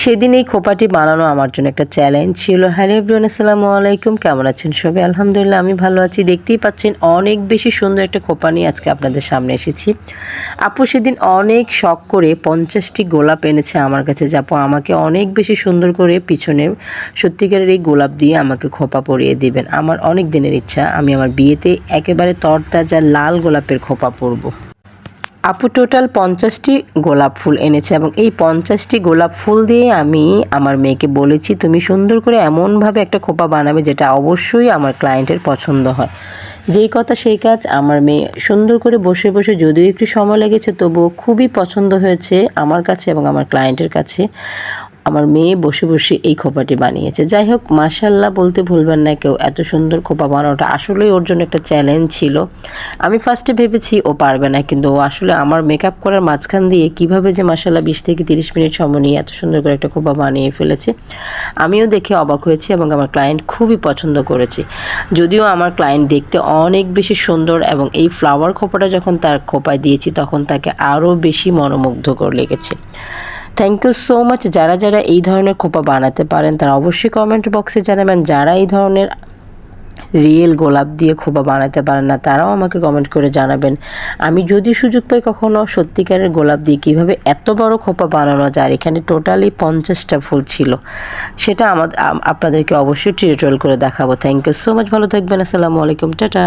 সেদিন এই খোপাটি বানানো আমার জন্য একটা চ্যালেঞ্জ ছিল। হ্যালো এভরিওয়ান, আসসালামু আলাইকুম। কেমন আছেন সবাই? আলহামদুলিল্লাহ আমি ভালো আছি। দেখতেই পাচ্ছেন অনেক বেশি সুন্দর একটা খোপা নিয়ে আজকে আপনাদের সামনে এসেছি। আপু সেদিন অনেক শখ করে 50টি গোলাপ এনেছে আমার কাছে, যে আপু আমাকে অনেক বেশি সুন্দর করে পিছনে সত্যিকারের এই গোলাপ দিয়ে আমাকে খোপা পরিয়ে দিবেন। আমার অনেক দিনের ইচ্ছা, আমি আমার বিয়েতে একেবারে তরতাজা লাল গোলাপের খোপা পরবো। আপু টোটাল 50টি গোলাপ ফুল এনেছে এবং এই 50টি গোলাপ ফুল দিয়ে আমি আমার মেয়েকে বলেছি, তুমি সুন্দর করে এমনভাবে একটা খোপা বানাবে যেটা অবশ্যই আমার ক্লায়েন্টের পছন্দ হয়। যেই কথা সেই কাজ। আমার মেয়ে সুন্দর করে বসে বসে, যদিও একটু সময় লেগেছে, তবুও খুবই পছন্দ হয়েছে আমার কাছে এবং আমার ক্লায়েন্টের কাছে। আমার মেয়ে বসে বসে এই খোপাটি বানিয়েছে। যাই হোক, মাশাআল্লাহ বলতে ভুলবেন না কেউ, এত সুন্দর খোপা বানানোটা আসলেই ওর জন্য একটা চ্যালেঞ্জ ছিল। আমি ফার্স্টে ভেবেছি ও পারবে না, কিন্তু ও আসলে আমার মেকআপ করার মাঝখান দিয়ে কীভাবে যে মাশাআল্লাহ 20 থেকে 30 মিনিট সময় নিয়ে এত সুন্দর করে একটা খোপা বানিয়ে ফেলেছে, আমিও দেখে অবাক হয়েছি এবং আমার ক্লায়েন্ট খুবই পছন্দ করেছে। যদিও আমার ক্লায়েন্ট দেখতে অনেক বেশি সুন্দর এবং এই ফ্লাওয়ার খোপাটা যখন তার খোপায় দিয়েছি তখন তাকে আরও বেশি মনোমুগ্ধকর লেগেছে। Thank you so much. যারা যারা এই ধরনের খোপা বানাতে পারেন তারা অবশ্যই কমেন্ট বক্সে জানাবেন। যারা এই ধরনের রিয়েল গোলাপ দিয়ে খোপা বানাতে পারেন না তারাও আমাকে কমেন্ট করে জানাবেন। আমি যদি সুযোগ পাই কখনো সত্যিকারের গোলাপ দিয়ে কীভাবে এত বড় খোপা বানানো যায়, এখানে টোটালি 50টা ফুল ছিল, সেটা আপনাদেরকে অবশ্যই টিউটোরিয়াল করে দেখাবো। Thank you so much. ভালো থাকবেন। আসসালামু আলাইকুম। টাটা।